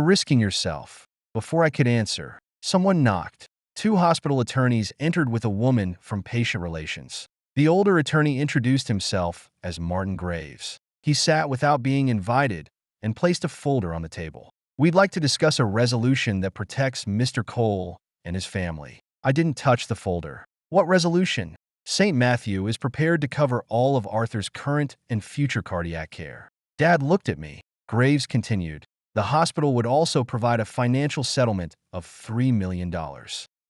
risking yourself. Before I could answer, someone knocked. Two hospital attorneys entered with a woman from patient relations. The older attorney introduced himself as Martin Graves. He sat without being invited and placed a folder on the table. We'd like to discuss a resolution that protects Mr. Cole and his family. I didn't touch the folder. What resolution? St. Matthew is prepared to cover all of Arthur's current and future cardiac care. Dad looked at me. Graves continued. The hospital would also provide a financial settlement of $3 million.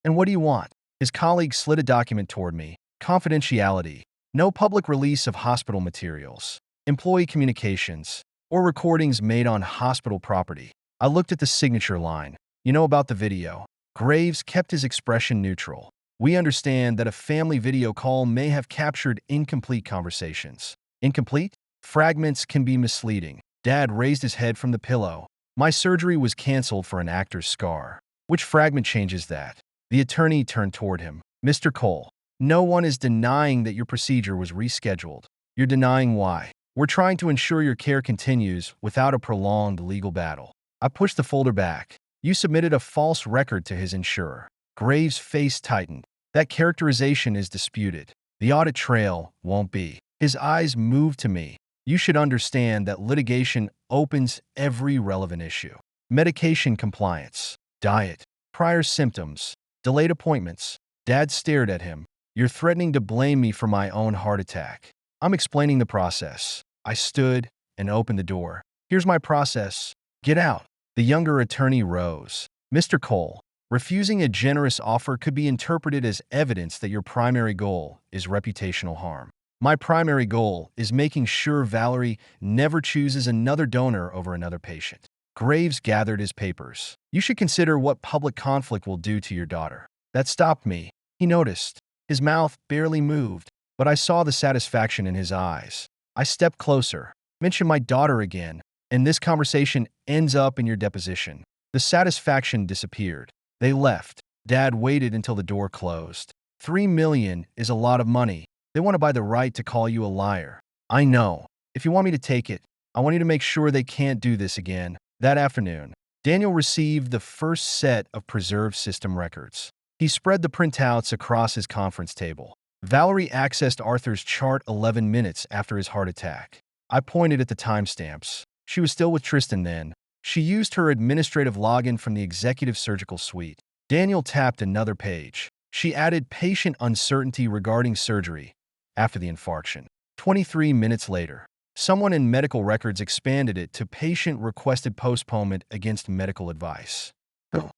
And what do you want? His colleague slid a document toward me. Confidentiality. No public release of hospital materials, employee communications, or recordings made on hospital property. I looked at the signature line. You know about the video. Graves kept his expression neutral. We understand that a family video call may have captured incomplete conversations. Incomplete? Fragments can be misleading. Dad raised his head from the pillow. My surgery was canceled for an actor's scar. Which fragment changes that? The attorney turned toward him. Mr. Cole, no one is denying that your procedure was rescheduled. You're denying why. We're trying to ensure your care continues without a prolonged legal battle. I pushed the folder back. You submitted a false record to his insurer. Graves' face tightened. That characterization is disputed. The audit trail won't be. His eyes moved to me. You should understand that litigation opens every relevant issue. Medication compliance, diet, prior symptoms, delayed appointments. Dad stared at him. You're threatening to blame me for my own heart attack. I'm explaining the process. I stood and opened the door. Here's my process. Get out. The younger attorney rose. Mr. Cole, refusing a generous offer could be interpreted as evidence that your primary goal is reputational harm. My primary goal is making sure Valerie never chooses another donor over another patient. Graves gathered his papers. You should consider what public conflict will do to your daughter. That stopped me. He noticed. His mouth barely moved, but I saw the satisfaction in his eyes. I stepped closer. Mention my daughter again, and this conversation ends up in your deposition. The satisfaction disappeared. They left. Dad waited until the door closed. $3 million is a lot of money. They want to buy the right to call you a liar. I know. If you want me to take it, I want you to make sure they can't do this again. That afternoon, Daniel received the first set of preserved system records. He spread the printouts across his conference table. Valerie accessed Arthur's chart 11 minutes after his heart attack. I pointed at the timestamps. She was still with Tristan then. She used her administrative login from the executive surgical suite. Daniel tapped another page. She added patient uncertainty regarding surgery after the infarction. 23 minutes later, someone in medical records expanded it to patient requested postponement against medical advice.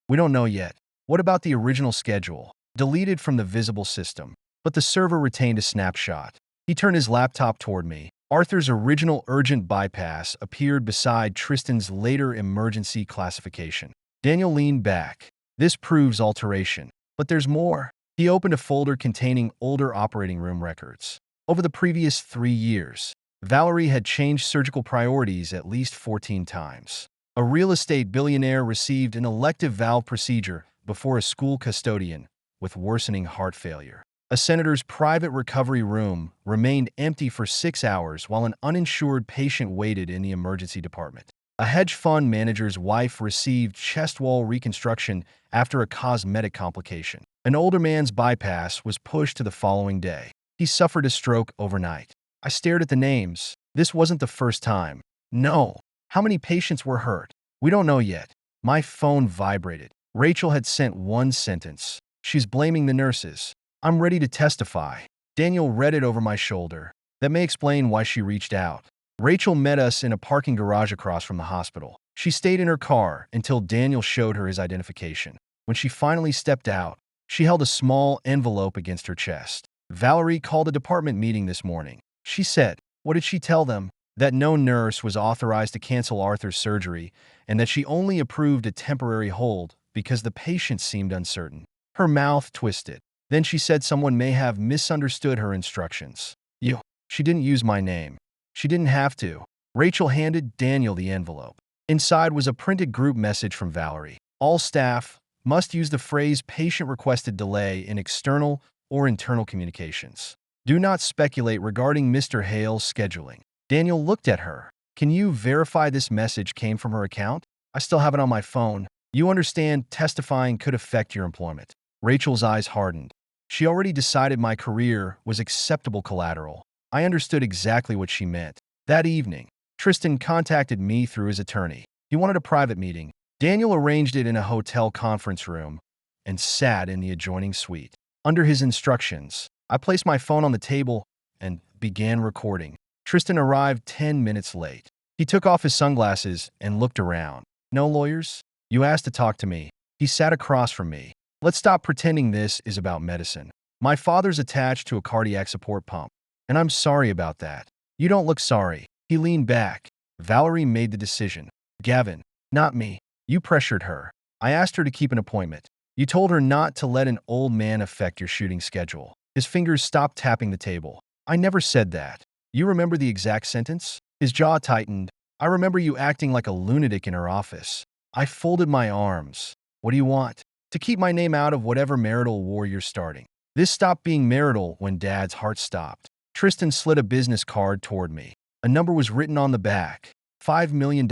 We don't know yet. What about the original schedule? Deleted from the visible system, but the server retained a snapshot. He turned his laptop toward me. Arthur's original urgent bypass appeared beside Tristan's later emergency classification. Daniel leaned back. This proves alteration. But there's more. He opened a folder containing older operating room records. Over the previous 3 years, Valerie had changed surgical priorities at least 14 times. A real estate billionaire received an elective valve procedure before a school custodian with worsening heart failure. A senator's private recovery room remained empty for 6 hours while an uninsured patient waited in the emergency department. A hedge fund manager's wife received chest wall reconstruction after a cosmetic complication. An older man's bypass was pushed to the following day. He suffered a stroke overnight. I stared at the names. This wasn't the first time. No. How many patients were hurt? We don't know yet. My phone vibrated. Rachel had sent one sentence. She's blaming the nurses. I'm ready to testify. Daniel read it over my shoulder. That may explain why she reached out. Rachel met us in a parking garage across from the hospital. She stayed in her car until Daniel showed her his identification. When she finally stepped out, she held a small envelope against her chest. Valerie called a department meeting this morning. She said, what did she tell them? That no nurse was authorized to cancel Arthur's surgery and that she only approved a temporary hold because the patient seemed uncertain. Her mouth twisted. Then she said someone may have misunderstood her instructions. She didn't use my name. She didn't have to. Rachel handed Daniel the envelope. Inside was a printed group message from Valerie. All staff, Must use the phrase patient requested delay in external or internal communications. Do not speculate regarding Mr. Hale's scheduling. Daniel looked at her. Can you verify this message came from her account? I still have it on my phone. You understand testifying could affect your employment. Rachel's eyes hardened. She already decided my career was acceptable collateral. I understood exactly what she meant. That evening, Tristan contacted me through his attorney. He wanted a private meeting. Daniel arranged it in a hotel conference room and sat in the adjoining suite. Under his instructions, I placed my phone on the table and began recording. Tristan arrived 10 minutes late. He took off his sunglasses and looked around. No lawyers? You asked to talk to me. He sat across from me. Let's stop pretending this is about medicine. My father's attached to a cardiac support pump, and I'm sorry about that. You don't look sorry. He leaned back. Valerie made the decision. Gavin, not me. You pressured her. I asked her to keep an appointment. You told her not to let an old man affect your shooting schedule. His fingers stopped tapping the table. I never said that. You remember the exact sentence? His jaw tightened. I remember you acting like a lunatic in her office. I folded my arms. What do you want? To keep my name out of whatever marital war you're starting. This stopped being marital when Dad's heart stopped. Tristan slid a business card toward me. A number was written on the back. $5 million.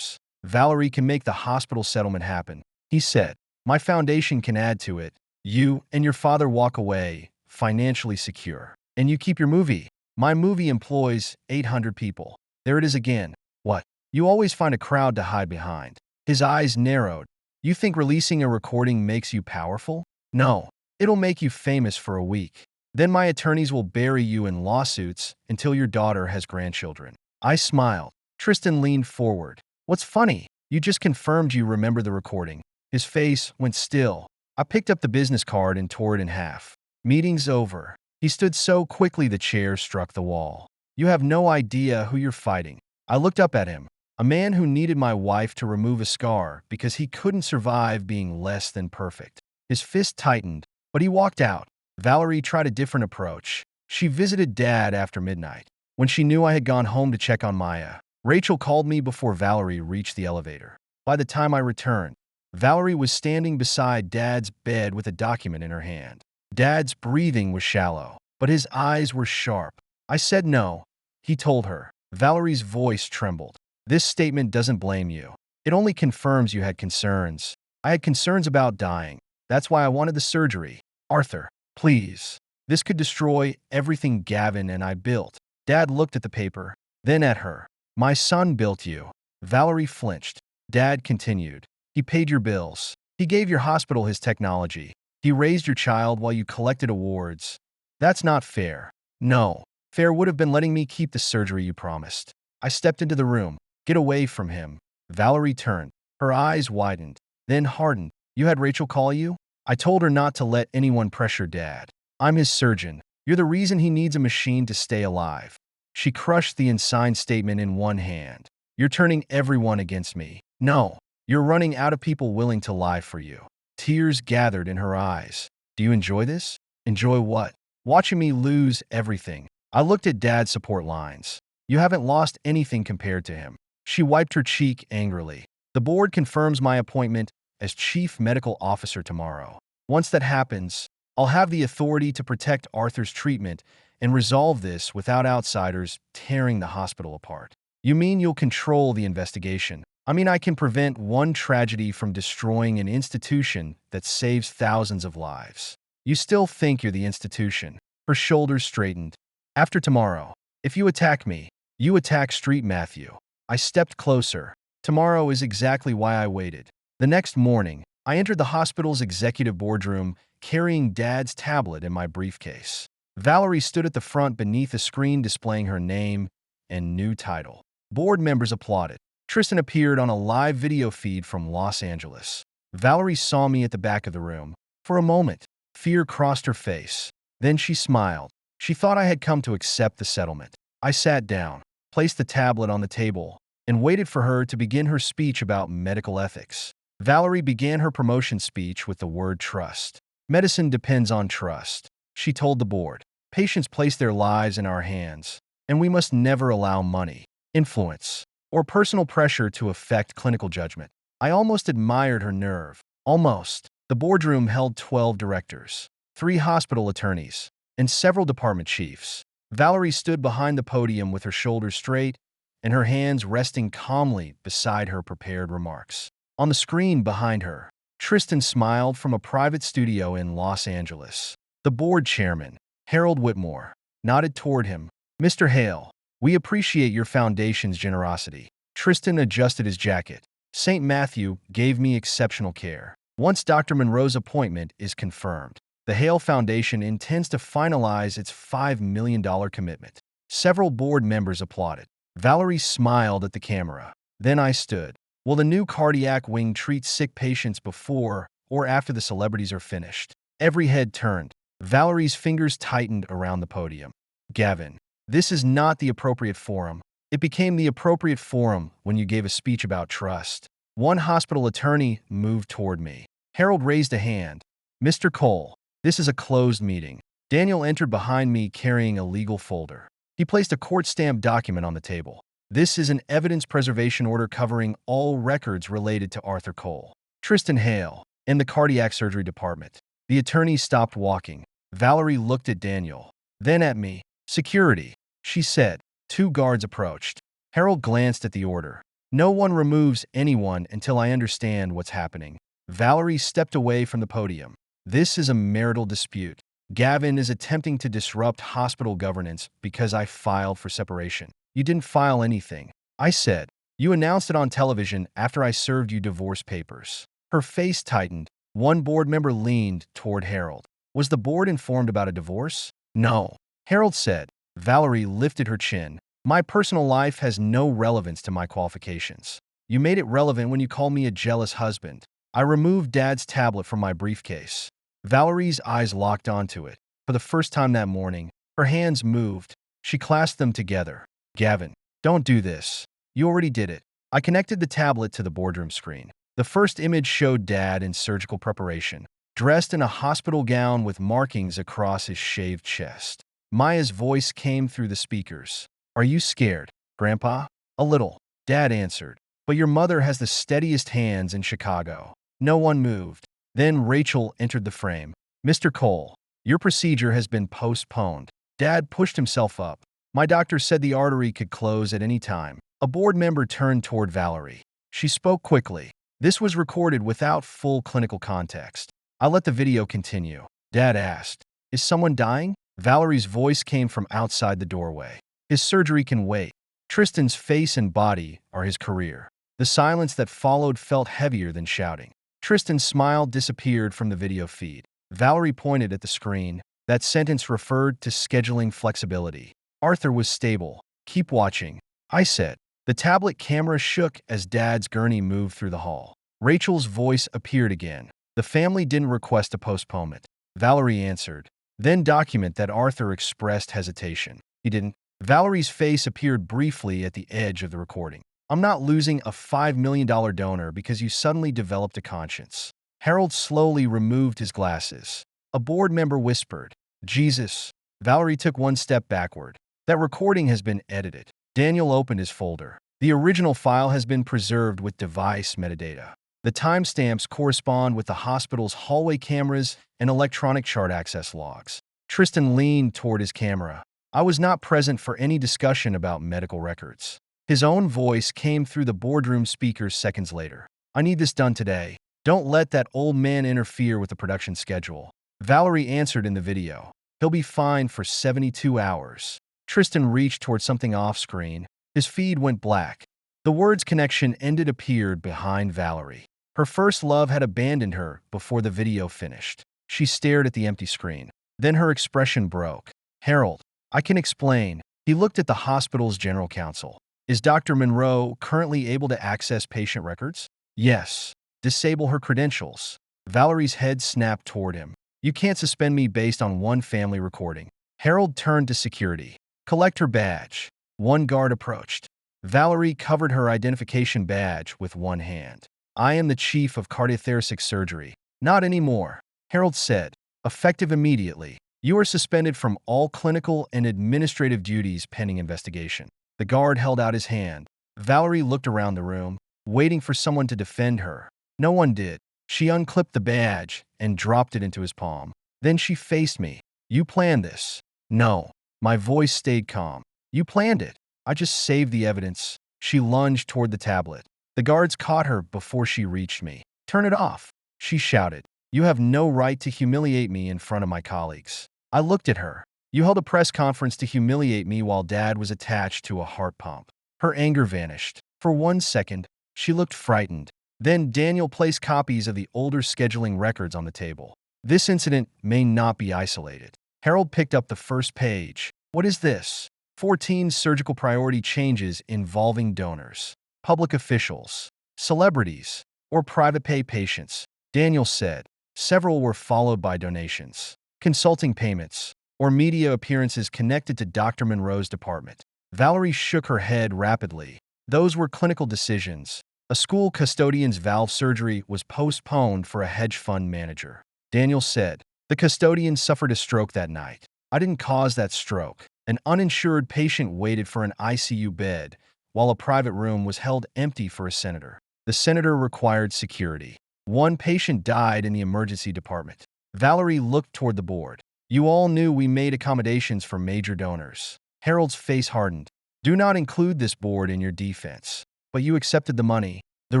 Valerie can make the hospital settlement happen. He said, my foundation can add to it. You and your father walk away, financially secure. And you keep your movie. My movie employs 800 people. There it is again. What? You always find a crowd to hide behind. His eyes narrowed. You think releasing a recording makes you powerful? No. It'll make you famous for a week. Then my attorneys will bury you in lawsuits until your daughter has grandchildren. I smiled. Tristan leaned forward. What's funny? You just confirmed you remember the recording. His face went still. I picked up the business card and tore it in half. Meeting's over. He stood so quickly the chair struck the wall. You have no idea who you're fighting. I looked up at him. A man who needed my wife to remove a scar because he couldn't survive being less than perfect. His fist tightened, but he walked out. Valerie tried a different approach. She visited Dad after midnight. When she knew I had gone home to check on Maya, Rachel called me before Valerie reached the elevator. By the time I returned, Valerie was standing beside Dad's bed with a document in her hand. Dad's breathing was shallow, but his eyes were sharp. I said no, he told her. Valerie's voice trembled. This statement doesn't blame you. It only confirms you had concerns. I had concerns about dying. That's why I wanted the surgery. Arthur, please. This could destroy everything Gavin and I built. Dad looked at the paper, then at her. My son built you. Valerie flinched. Dad continued. He paid your bills. He gave your hospital his technology. He raised your child while you collected awards. That's not fair. No. Fair would have been letting me keep the surgery you promised. I stepped into the room. Get away from him. Valerie turned. Her eyes widened, then hardened. You had Rachel call you? I told her not to let anyone pressure Dad. I'm his surgeon. You're the reason he needs a machine to stay alive. She crushed the unsigned statement in one hand. You're turning everyone against me. No. You're running out of people willing to lie for you. Tears gathered in her eyes. Do you enjoy this? Enjoy what? Watching me lose everything. I looked at Dad's support lines. You haven't lost anything compared to him. She wiped her cheek angrily. The board confirms my appointment as chief medical officer tomorrow. Once that happens, I'll have the authority to protect Arthur's treatment and resolve this without outsiders tearing the hospital apart. You mean you'll control the investigation? I mean I can prevent one tragedy from destroying an institution that saves thousands of lives. You still think you're the institution. Her shoulders straightened. After tomorrow, if you attack me, you attack Street Matthew. I stepped closer. Tomorrow is exactly why I waited. The next morning, I entered the hospital's executive boardroom carrying Dad's tablet in my briefcase. Valerie stood at the front beneath a screen displaying her name and new title. Board members applauded. Tristan appeared on a live video feed from Los Angeles. Valerie saw me at the back of the room. For a moment, fear crossed her face. Then she smiled. She thought I had come to accept the settlement. I sat down, placed the tablet on the table, and waited for her to begin her speech about medical ethics. Valerie began her promotion speech with the word trust. Medicine depends on trust, she told the board. Patients place their lives in our hands, and we must never allow money, influence, or personal pressure to affect clinical judgment. I almost admired her nerve. Almost. The boardroom held 12 directors, 3 hospital attorneys, and several department chiefs. Valerie stood behind the podium with her shoulders straight and her hands resting calmly beside her prepared remarks. On the screen behind her, Tristan smiled from a private studio in Los Angeles. The board chairman, Harold Whitmore, nodded toward him. "Mr. Hale, we appreciate your foundation's generosity." Tristan adjusted his jacket. "St. Matthew gave me exceptional care. Once Dr. Monroe's appointment is confirmed, the Hale Foundation intends to finalize its $5 million commitment." Several board members applauded. Valerie smiled at the camera. "Then I stood. Will the new cardiac wing treat sick patients before or after the celebrities are finished?" Every head turned. Valerie's fingers tightened around the podium. "Gavin, this is not the appropriate forum. It became the appropriate forum when you gave a speech about trust." One hospital attorney moved toward me. Harold raised a hand. "Mr. Cole, this is a closed meeting." Daniel entered behind me carrying a legal folder. He placed a court-stamped document on the table. "This is an evidence preservation order covering all records related to Arthur Cole, Tristan Hale, in the cardiac surgery department." The attorney stopped walking. Valerie looked at Daniel, then at me. "Security," she said. 2 guards approached. Harold glanced at the order. "No one removes anyone until I understand what's happening." Valerie stepped away from the podium. "This is a marital dispute. Gavin is attempting to disrupt hospital governance because I filed for separation." "You didn't file anything," I said. "You announced it on television after I served you divorce papers." Her face tightened. One board member leaned toward Harold. "Was the board informed about a divorce?" "No," Harold said. Valerie lifted her chin. "My personal life has no relevance to my qualifications. You made it relevant when you called me a jealous husband." I removed Dad's tablet from my briefcase. Valerie's eyes locked onto it. For the first time that morning, her hands moved. She clasped them together. "Gavin, don't do this. You already did it." I connected the tablet to the boardroom screen. The first image showed Dad in surgical preparation, dressed in a hospital gown with markings across his shaved chest. Maya's voice came through the speakers. "Are you scared, Grandpa?" "A little," Dad answered. "But your mother has the steadiest hands in Chicago." No one moved. Then Rachel entered the frame. "Mr. Cole, your procedure has been postponed." Dad pushed himself up. "My doctor said the artery could close at any time." A board member turned toward Valerie. She spoke quickly. This was recorded without full clinical context. I let the video continue. Dad asked, "Is someone dying?" Valerie's voice came from outside the doorway. "His surgery can wait. Tristan's face and body are his career." The silence that followed felt heavier than shouting. Tristan's smile disappeared from the video feed. Valerie pointed at the screen. That sentence referred to scheduling flexibility. "Arthur was stable. Keep watching," I said. The tablet camera shook as Dad's gurney moved through the hall. Rachel's voice appeared again. "The family didn't request a postponement," Valerie answered. "Then document that Arthur expressed hesitation." "He didn't." Valerie's face appeared briefly at the edge of the recording. "I'm not losing a $5 million donor because you suddenly developed a conscience." Harold slowly removed his glasses. A board member whispered, "Jesus." Valerie took one step backward. "That recording has been edited." Daniel opened his folder. The original file has been preserved with device metadata. The timestamps correspond with the hospital's hallway cameras and electronic chart access logs. Tristan leaned toward his camera. "I was not present for any discussion about medical records." His own voice came through the boardroom speakers seconds later. "I need this done today. Don't let that old man interfere with the production schedule." Valerie answered in the video. "He'll be fine for 72 hours. Tristan reached toward something off-screen. His feed went black. The words "connection ended" appeared behind Valerie. Her first love had abandoned her before the video finished. She stared at the empty screen. Then her expression broke. "Harold, I can explain." He looked at the hospital's general counsel. "Is Dr. Monroe currently able to access patient records?" "Yes." "Disable her credentials." Valerie's head snapped toward him. "You can't suspend me based on one family recording." Harold turned to security. "Collect her badge." One guard approached. Valerie covered her identification badge with one hand. "I am the chief of cardiothoracic surgery." "Not anymore," Harold said. "Effective immediately. You are suspended from all clinical and administrative duties pending investigation." The guard held out his hand. Valerie looked around the room, waiting for someone to defend her. No one did. She unclipped the badge and dropped it into his palm. Then she faced me. You planned this. No. My voice stayed calm. You planned it. I just saved the evidence. She lunged toward the tablet. The guards caught her before she reached me. Turn it off, she shouted. You have no right to humiliate me in front of my colleagues. I looked at her. You held a press conference to humiliate me while Dad was attached to a heart pump. Her anger vanished. For 1 second, she looked frightened. Then Daniel placed copies of the older scheduling records on the table. This incident may not be isolated. Harold picked up the first page. What is this? 14 surgical priority changes involving donors, public officials, celebrities, or private pay patients. Daniel said. Several were followed by donations, consulting payments, or media appearances connected to Dr. Monroe's department. Valerie shook her head rapidly. Those were clinical decisions. A school custodian's valve surgery was postponed for a hedge fund manager. Daniel said, the custodian suffered a stroke that night. I didn't cause that stroke. An uninsured patient waited for an ICU bed, while a private room was held empty for a senator. The senator required security. One patient died in the emergency department. Valerie looked toward the board. You all knew we made accommodations for major donors. Harold's face hardened. Do not include this board in your defense. But you accepted the money. The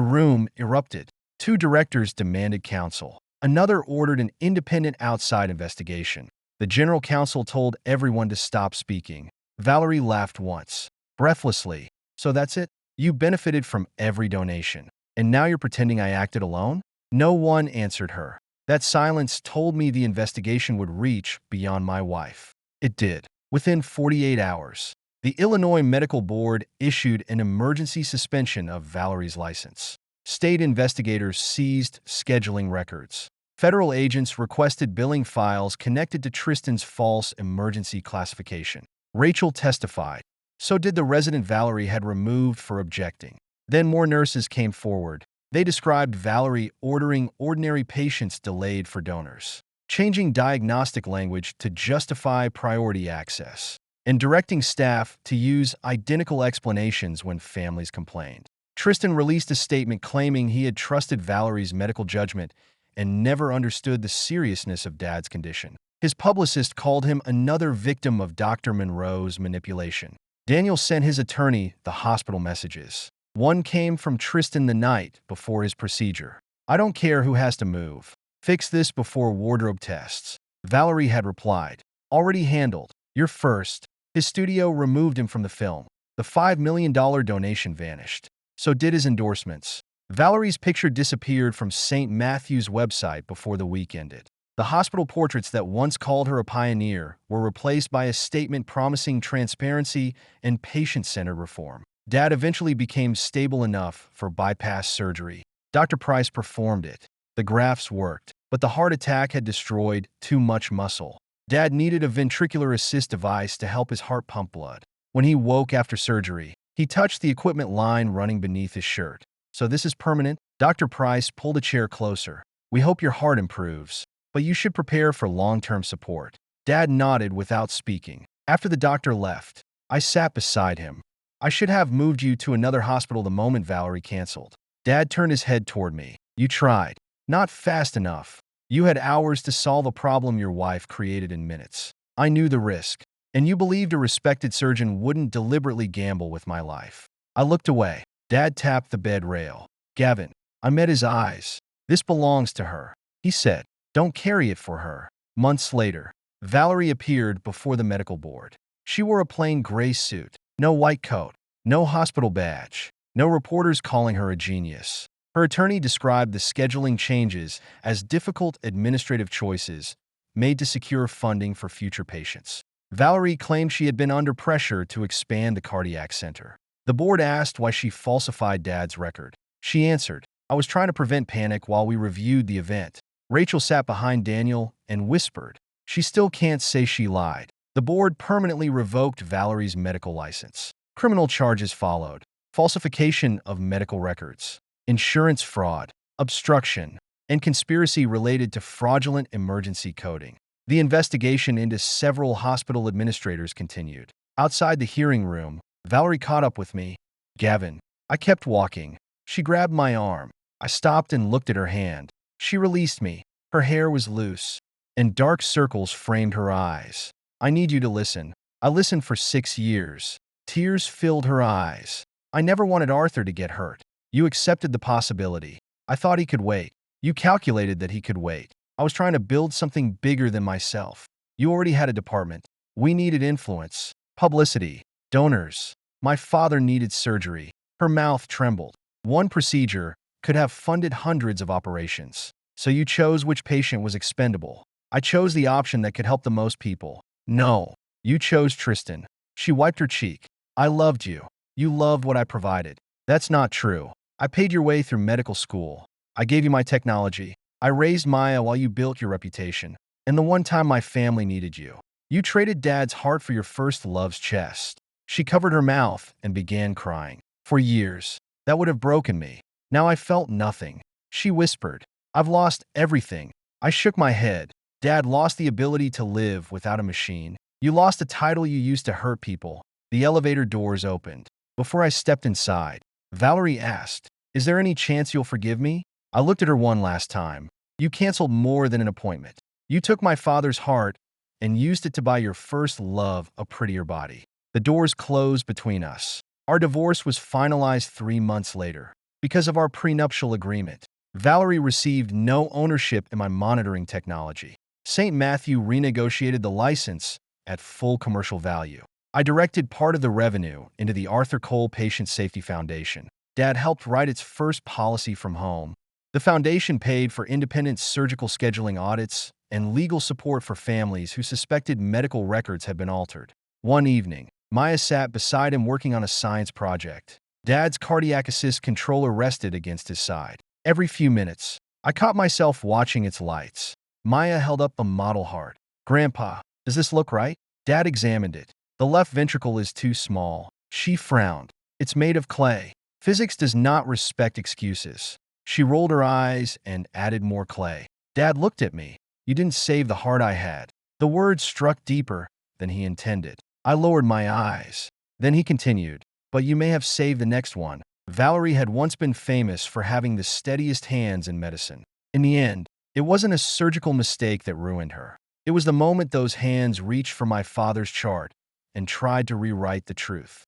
room erupted. 2 directors demanded counsel. Another ordered an independent outside investigation. The general counsel told everyone to stop speaking. Valerie laughed once, breathlessly. So that's it? You benefited from every donation. And now you're pretending I acted alone? No one answered her. That silence told me the investigation would reach beyond my wife. It did. Within 48 hours, the Illinois Medical Board issued an emergency suspension of Valerie's license. State investigators seized scheduling records. Federal agents requested billing files connected to Tristan's false emergency classification. Rachel testified. So did the resident Valerie had removed for objecting. Then more nurses came forward. They described Valerie ordering ordinary patients delayed for donors, changing diagnostic language to justify priority access, and directing staff to use identical explanations when families complained. Tristan released a statement claiming he had trusted Valerie's medical judgment and never understood the seriousness of Dad's condition. His publicist called him another victim of Dr. Monroe's manipulation. Daniel sent his attorney the hospital messages. One came from Tristan the night before his procedure. I don't care who has to move. Fix this before wardrobe tests. Valerie had replied. Already handled. You're first. His studio removed him from the film. The $5 million donation vanished. So did his endorsements. Valerie's picture disappeared from St. Matthew's website before the week ended. The hospital portraits that once called her a pioneer were replaced by a statement promising transparency and patient-centered reform. Dad eventually became stable enough for bypass surgery. Dr. Price performed it. The grafts worked, but the heart attack had destroyed too much muscle. Dad needed a ventricular assist device to help his heart pump blood. When he woke after surgery, he touched the equipment line running beneath his shirt. So this is permanent? Dr. Price pulled a chair closer. We hope your heart improves, but you should prepare for long-term support. Dad nodded without speaking. After the doctor left, I sat beside him. I should have moved you to another hospital the moment Valerie canceled. Dad turned his head toward me. You tried. Not fast enough. You had hours to solve a problem your wife created in minutes. I knew the risk, and you believed a respected surgeon wouldn't deliberately gamble with my life. I looked away. Dad tapped the bed rail. Gavin. I met his eyes. This belongs to her. He said, don't carry it for her. Months later, Valerie appeared before the medical board. She wore a plain gray suit, no white coat, no hospital badge, no reporters calling her a genius. Her attorney described the scheduling changes as difficult administrative choices made to secure funding for future patients. Valerie claimed she had been under pressure to expand the cardiac center. The board asked why she falsified Dad's record. She answered, I was trying to prevent panic while we reviewed the event. Rachel sat behind Daniel and whispered, she still can't say she lied. The board permanently revoked Valerie's medical license. Criminal charges followed. Falsification of medical records, insurance fraud, obstruction, and conspiracy related to fraudulent emergency coding. The investigation into several hospital administrators continued. Outside the hearing room, Valerie caught up with me. Gavin. I kept walking. She grabbed my arm. I stopped and looked at her hand. She released me. Her hair was loose, and dark circles framed her eyes. I need you to listen. I listened for 6 years. Tears filled her eyes. I never wanted Arthur to get hurt. You accepted the possibility. I thought he could wait. You calculated that he could wait. I was trying to build something bigger than myself. You already had a department. We needed influence, publicity, donors. My father needed surgery. Her mouth trembled. One procedure could have funded hundreds of operations. So you chose which patient was expendable. I chose the option that could help the most people. No, you chose Tristan. She wiped her cheek. I loved you. You loved what I provided. That's not true. I paid your way through medical school. I gave you my technology. I raised Maya while you built your reputation. And the one time my family needed you, you traded Dad's heart for your first love's chest. She covered her mouth and began crying. For years, that would have broken me. Now I felt nothing. She whispered, I've lost everything. I shook my head. Dad lost the ability to live without a machine. You lost a title you used to hurt people. The elevator doors opened. Before I stepped inside, Valerie asked, Is there any chance you'll forgive me? I looked at her one last time. You canceled more than an appointment. You took my father's heart and used it to buy your first love a prettier body. The doors closed between us. Our divorce was finalized 3 months later. Because of our prenuptial agreement, Valerie received no ownership in my monitoring technology. St. Matthew renegotiated the license at full commercial value. I directed part of the revenue into the Arthur Cole Patient Safety Foundation. Dad helped write its first policy from home. The foundation paid for independent surgical scheduling audits and legal support for families who suspected medical records had been altered. One evening, Maya sat beside him working on a science project. Dad's cardiac assist controller rested against his side. Every few minutes, I caught myself watching its lights. Maya held up a model heart. Grandpa, does this look right? Dad examined it. The left ventricle is too small. She frowned. It's made of clay. Physics does not respect excuses. She rolled her eyes and added more clay. Dad looked at me. You didn't save the heart I had. The words struck deeper than he intended. I lowered my eyes. Then he continued, but you may have saved the next one. Valerie had once been famous for having the steadiest hands in medicine. In the end, it wasn't a surgical mistake that ruined her. It was the moment those hands reached for my father's chart and tried to rewrite the truth.